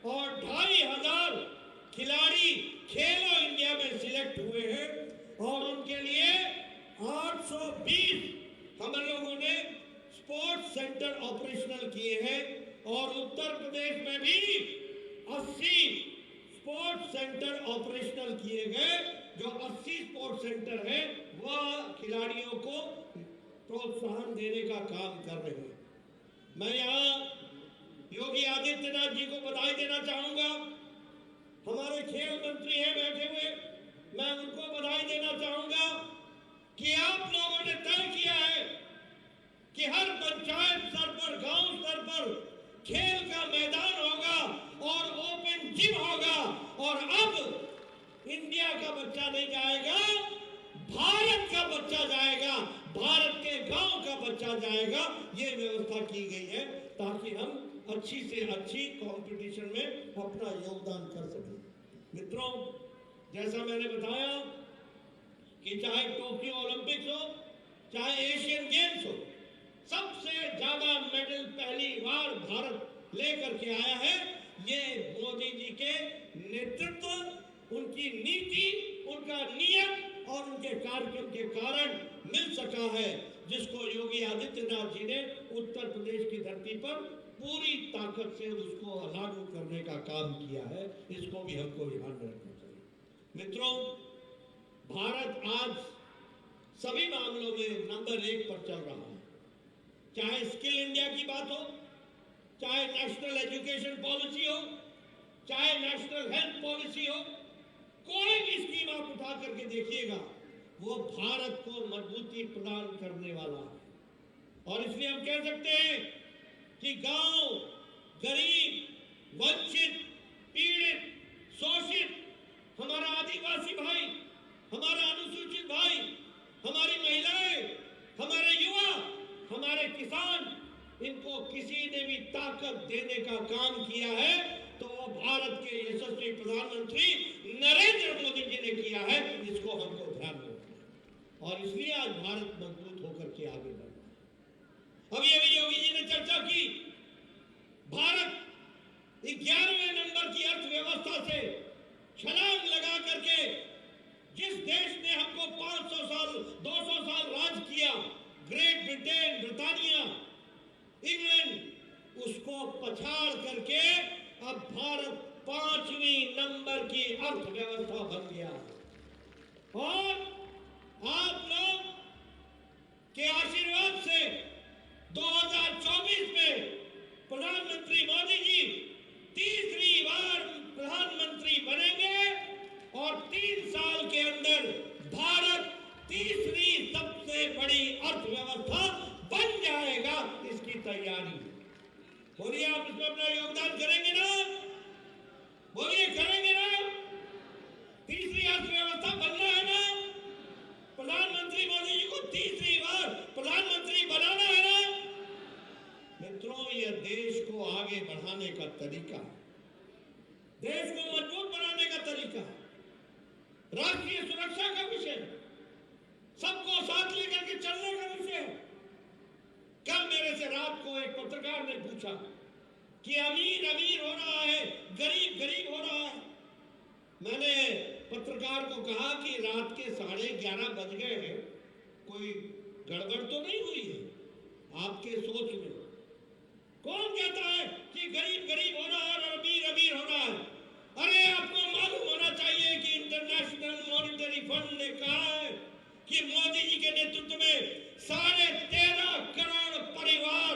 और 2,500 खिलाड़ी खेलो इंडिया में सिलेक्ट हुए हैं और उनके लिए 820 हम लोगों ने स्पोर्ट्स सेंटर ऑपरेशनल किए हैं और उत्तर प्रदेश में भी 80 स्पोर्ट्स सेंटर ऑपरेशनल किए गए। जो 80 स्पोर्ट्स सेंटर है वह खिलाड़ियों को प्रोत्साहन देने का काम कर रहे हैं। मैं यहाँ योगी आदित्यनाथ जी को बधाई देना चाहूंगा। हमारे खेल मंत्री हैं बैठे हुए, मैं उनको बधाई देना चाहूंगा कि आप लोगों ने तय किया है कि हर पंचायत स्तर पर, गांव स्तर पर खेल का मैदान होगा और ओपन जिम होगा। और अब इंडिया का बच्चा नहीं जाएगा, भारत का बच्चा जाएगा, भारत के गांव का बच्चा जाएगा। ये व्यवस्था की गई है ताकि हम अच्छी से अच्छी कंपटीशन में अपना योगदान कर सकें। मित्रों, जैसा मैंने बताया कि चाहे टोक्यो ओलंपिक्स हो, चाहे एशियन गेम्स हो, सबसे ज्यादा मेडल पहली बार भारत लेकर के आया है। ये मोदी जी के नेतृत्व, उनकी नीति, उनका नियम और उनके कार्यक्रम के कारण मिल सका है, जिसको योगी आदित्यनाथ जी ने उत्तर प्रदेश की धरती पर पूरी ताकत से उसको लागू करने का काम किया है। इसको भी हमको ध्यान में रखना चाहिए। मित्रों, भारत आज सभी मामलों में नंबर 1 पर चल रहा है। चाहे स्किल इंडिया की बात हो, चाहे नेशनल एजुकेशन पॉलिसी हो, चाहे नेशनल हेल्थ पॉलिसी हो, कोई भी स्कीम आप उठा करके देखिएगा, वो भारत को मजबूती प्रदान करने वाला है। और इसलिए हम कह सकते हैं कि गांव, गरीब, वंचित, पीड़ित, शोषित, हमारा आदिवासी भाई, हमारा अनुसूचित भाई, हमारी महिलाएं, हमारे युवा, हमारे किसान, इनको किसी ने भी ताकत देने का काम किया है तो वो भारत के यशस्वी प्रधानमंत्री नरेंद्र मोदी जी ने किया है। इसको हमको ध्यान में रखना है और इसलिए आज भारत मजबूत होकर के आगे बढ़ रहा है। अभी योगी जी ने चर्चा की, भारत 11वें नंबर की अर्थव्यवस्था से छलांग लगा करके जिस देश ने हमको 500 साल 200 साल राज किया, ग्रेट ब्रिटेन, ब्रिटानिया, इंग्लैंड, उसको पछाड़ करके अब भारत 5वीं नंबर की अर्थव्यवस्था बन गया। और आप लोग के आशीर्वाद से 2024 में प्रधानमंत्री मोदी जी तीसरी बार प्रधानमंत्री बनेंगे और 3 साल के अंदर भारत तीसरी सबसे बड़ी अर्थव्यवस्था बन जाएगा। इसकी तैयारी बोलिए, आप इसमें अपना योगदान करेंगे ना? बोलिए, करेंगे ना? तीसरी अर्थव्यवस्था बनना है ना? प्रधानमंत्री मोदी जी को तीसरी बार प्रधानमंत्री बनाना है ना? मित्रों, यह देश को आगे बढ़ाने का तरीका, देश को मजबूत बनाने का तरीका, राष्ट्रीय सुरक्षा का विषय, सबको साथ लेकर के चलने का विषय। कल मेरे से रात को एक पत्रकार ने पूछा कि अमीर अमीर हो रहा है, गरीब गरीब हो रहा है। मैंने पत्रकार को कहा कि रात के 11:30 बज गए हैं, कोई गड़बड़ तो नहीं हुई है आपके सोच में? कौन कहता है कि गरीब गरीब हो रहा है और अमीर अमीर हो रहा है? अरे, आपको मालूम होना चाहिए कि इंटरनेशनल मॉनिटरी फंड ने कहा है कि मोदी जी के नेतृत्व में 13.5 करोड़ परिवार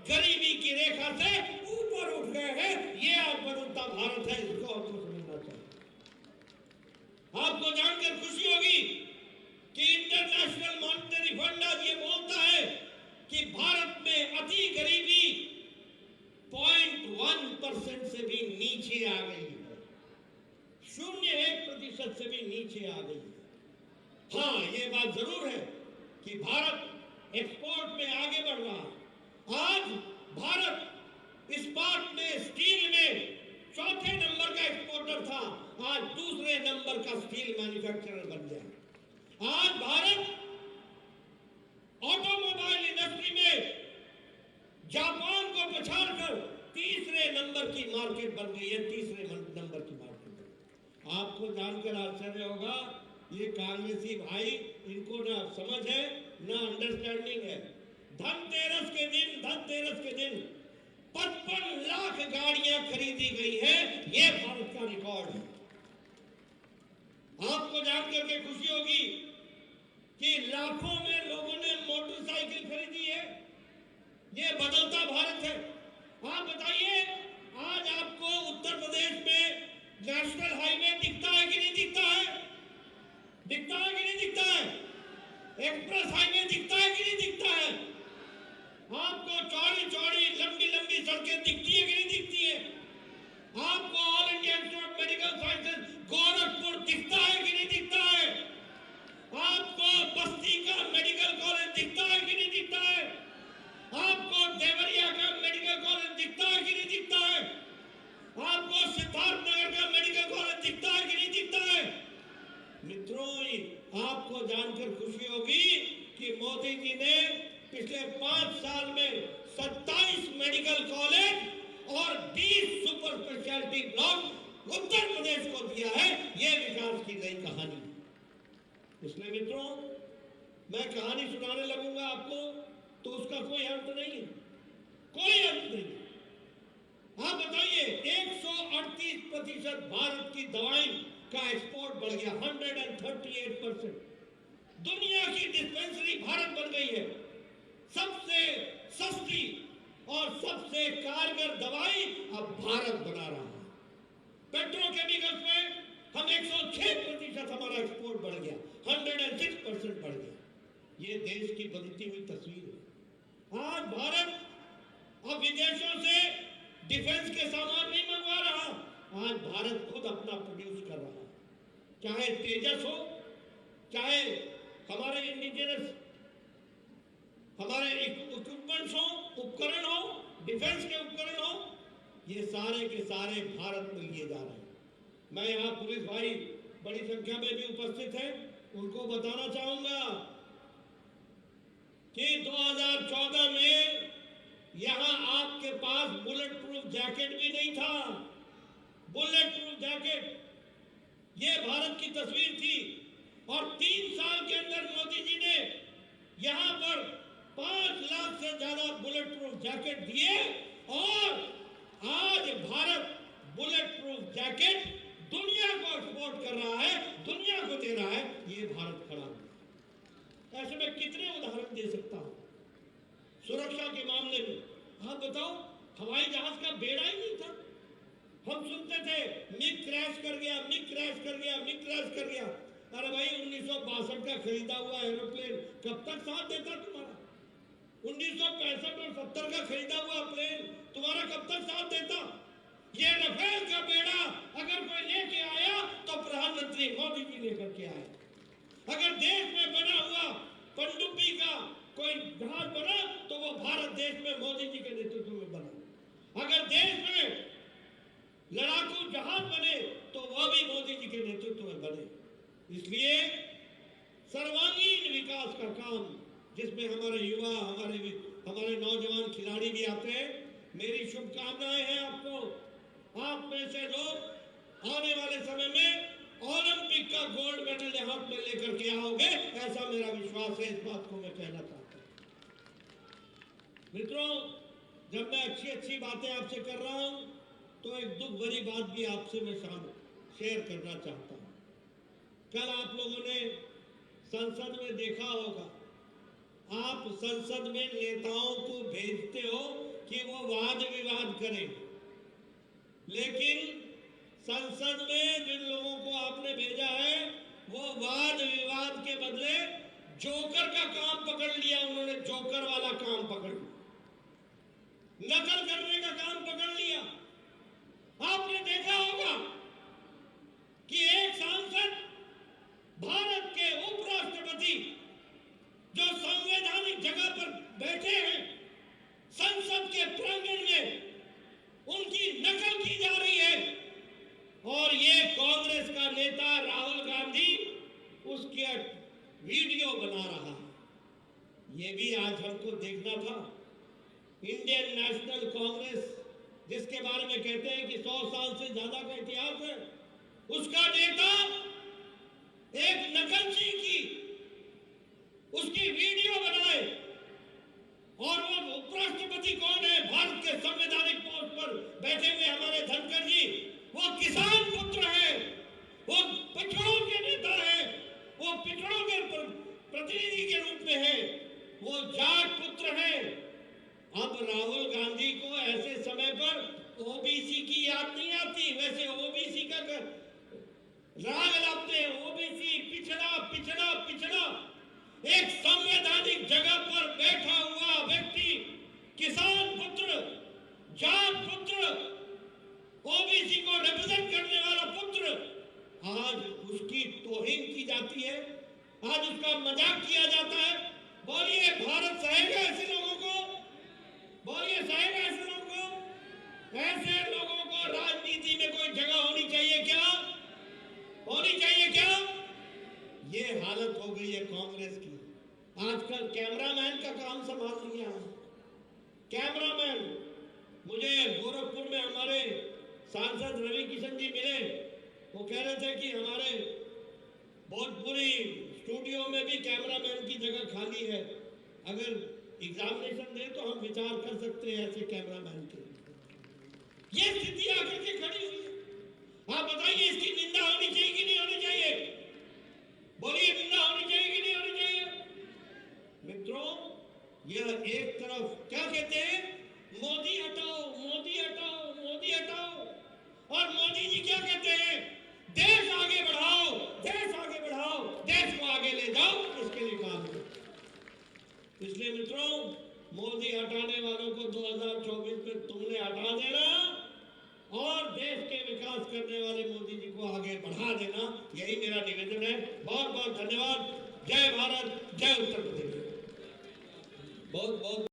गरीबी की रेखा से ऊपर उठ गए हैं। ये आज बदलता भारत है, इसको आपको समझना चाहिए। आपको जानकर खुशी होगी कि इंटरनेशनल मॉनिटरी फंड आज ये बोलता है कि भारत में अति गरीबी 0.1% से भी नीचे आ गई है, 0.1% से भी नीचे आ गई है। हाँ, ये बात जरूर है कि भारत एक्सपोर्ट में आगे बढ़ रहा है। आज भारत इस्पात में, स्टील में 4थे नंबर का एक्सपोर्टर था, आज 2रे नंबर का स्टील मैन्युफैक्चरर बन गया। आज भारत ऑटोमोबाइल इंडस्ट्री में जापान को पछाड़कर 3रे नंबर की मार्केट बन गई है, 3रे नंबर की मार्केट। आपको जानकर आश्चर्य होगा, ये कांग्रेसी भाई, इनको ना समझ है ना अंडरस्टैंडिंग है। धनतेरस के दिन 55 लाख गाड़ियां खरीदी गई है, ये भारत का रिकॉर्ड है। आपको जानकर के खुशी होगी कि लाखों में लोगों ने मोटरसाइकिल खरीदी है। ये बदलता भारत है। आप बताइए, आज आपको उत्तर प्रदेश में नेशनल हाईवे दिखता है कि नहीं दिखता है? दिखता है कि नहीं दिखता है? एक्सप्रेस हाईवे दिखता है कि नहीं दिखता है? आपको चौड़ी चौड़ी लंबी लंबी सड़कें दिखती है कि नहीं दिखती है? आपको all India institute of medical sciences Gorakhpur दिखता है कि नहीं दिखता है? आपको बस्ती का मेडिकल कॉलेज दिखता है कि नहीं दिखता है? आपको देवरिया का मेडिकल कॉलेज दिखता है कि नहीं दिखता है? आपको सिद्धार्थनगर का मेडिकल कॉलेज दिखता है कि जानकर खुशी होगी कि मोदी जी ने पिछले 5 साल में 27 मेडिकल कॉलेज और 20 super speciality block Uttar Pradesh को दिया है। यह विकास की नई कहानी। इसलिए मित्रों, मैं कहानी सुनाने लगूंगा आपको तो उसका कोई अंत नहीं है, कोई अंत नहीं। आप बताइए, 138% भारत की दवाई का एक्सपोर्ट बढ़ गया, 138%। दुनिया की डिस्पेंसरी भारत बन गई है। सबसे सस्ती और सबसे कारगर दवाई अब भारत बना रहा है। पेट्रोकेमिकल्स में हम 106% हमारा एक्सपोर्ट बढ़ गया, 106% बढ़ गया। ये देश की बदलती हुई तस्वीर है। आज भारत अब विदेशों से डिफेंस के सामान नहीं मंगवा रहा, आज भारत खुद अपना प्रोड्यूस कर रहा है। चाहे तेजस हो, चाहे हमारे इंडिजिनस हमारे इक्विपमेंट्स हो, उपकरण हो, डिफेंस के उपकरण हो, ये सारे के सारे भारत में लिए जा रहे हैं। मैं यहाँ पुलिस भाई बड़ी संख्या में भी उपस्थित हैं, उनको बताना चाहूंगा कि 2014 में यहां आपके पास बुलेट प्रूफ जैकेट भी नहीं था। बुलेट प्रूफ जैकेट, ये भारत की तस्वीर थी। और 3 साल के अंदर मोदी जी ने यहां पर 5 लाख से ज्यादा बुलेट प्रूफ जैकेट दिए और आज भारत बुलेट प्रूफ जैकेट दुनिया को एक्सपोर्ट कर रहा है, दुनिया को दे रहा है। ये भारत खड़ा है। ऐसे में कितने उदाहरण दे सकता हूं। सुरक्षा के मामले में आप बताओ, हवाई जहाज का बेड़ा ही नहीं था। हम सुनते थे मिग क्रैश कर गया, मिग क्रैश कर गया, मिग क्रैश कर गया। अरे भाई, 1962 का खरीदा हुआ एरोप्लेन कब तक साथ देता तुम्हारा? 1965 और 70 का खरीदा हुआ प्लेन तुम्हारा कब तक साथ देता? ये राफेल का बेड़ा अगर कोई लेके आया तो प्रधानमंत्री मोदी जी लेकर के आए। अगर देश में बना हुआ पनडुब्बी का कोई जहाज बना तो वो भारत देश में मोदी जी के नेतृत्व में बना। अगर देश में लड़ाकू जहाज बने तो वह भी मोदी जी के नेतृत्व में बने। इसलिए सर्वांगीण विकास का काम, जिसमें हमारे युवा, हमारे नौजवान खिलाड़ी भी आते हैं, मेरी शुभकामनाएं हैं आपको। आप में से लोग आने वाले समय में ओलंपिक का गोल्ड मेडल हाथ में लेकर के आओगे, ऐसा मेरा विश्वास है। इस बात को मैं कहना चाहता हूं। मित्रों, जब मैं अच्छी बातें आपसे कर रहा हूं तो एक दुख भरी बात भी आपसे मैं शेयर करना चाहता हूं। कल आप लोगों ने संसद में देखा होगा, आप संसद में नेताओं को भेजते हो कि वो वाद विवाद करें, लेकिन संसद में जिन लोगों को आपने भेजा है वो वाद विवाद के बदले जोकर का काम पकड़ लिया। उन्होंने जोकर वाला काम पकड़ लिया, नकल करने का काम पकड़ लिया। आपने देखा होगा कि एक सांसद भारत के उपराष्ट्रपति जो संवैधानिक जगह पर बैठे हैं, संसद के प्रांगण में उनकी नकल की जा रही है। और ये कांग्रेस का नेता राहुल गांधी उसके वीडियो बना रहा है। ये भी आज हमको देखना था। इंडियन नेशनल कांग्रेस, जिसके बारे में कहते हैं कि 100 साल से ज्यादा का इतिहास है, उसका नेता एक नकलची की उसकी वीडियो बनाए। और वो उपराष्ट्रपति कौन है? भारत के संवैधानिक पोस्ट पर बैठे हुए हमारे धनखड़ जी, वो किसान पुत्र है, वो पिछड़ों के नेता है, वो पिछड़ों के प्रतिनिधि के रूप में है, वो जाट पुत्र है। अब राहुल गांधी को ऐसे समय पर ओबीसी की याद नहीं आती। वैसे ओबीसी का राग लाते हैं, ओबीसी, पिछड़ा पिछड़ा पिछड़ा। एक संवैधानिक जगह पर बैठा हुआ व्यक्ति, किसान पुत्र, जाट पुत्र, ओबीसी को रिप्रेजेंट करने वाला पुत्र, आज उसकी तौहीन की जाती है, आज उसका मजाक किया जाता है। बोलिए, भारत सहेगा ऐसे लोगों को? बोलिए, सहेगा ऐसे लोगों को? ऐसे लोगों को राजनीति में कोई जगह होनी चाहिए क्या? होनी चाहिए क्या? ये हालत हो गई है कांग्रेस की। आजकल कैमरामैन का काम संभाल लिया। कैमरामैन, मुझे गोरखपुर में हमारे सांसद रवि किशन जी मिले, वो कह रहे थे कि हमारे भोजपुरी स्टूडियो में भी कैमरामैन की जगह खाली है, अगर एग्जामिनेशन दे तो हम विचार कर सकते हैं ऐसे कैमरामैन के। ये स्थिति आकर के खड़ी हुई है। आप बताइए, इसकी निंदा होनी चाहिए कि नहीं होनी चाहिए? बोलिए, निंदा होनी चाहिए कि नहीं होनी चाहिए? मित्रों, यह एक तरफ क्या कहते हैं, मोदी हटाओ, मोदी हटाओ, मोदी हटाओ, और मोदी जी क्या कहते हैं, देश आगे बढ़ाओ, देश आगे बढ़ाओ, देश को आगे ले जाओ, इसके लिए काम करो। इसलिए मित्रों, मोदी हटाने वालों को 2024 में तुमने हटा देना और देश के विकास करने वाले मोदी जी को आगे बढ़ा देना, यही मेरा निवेदन है। बहुत बहुत धन्यवाद। जय भारत, जय उत्तर प्रदेश। बहुत बहुत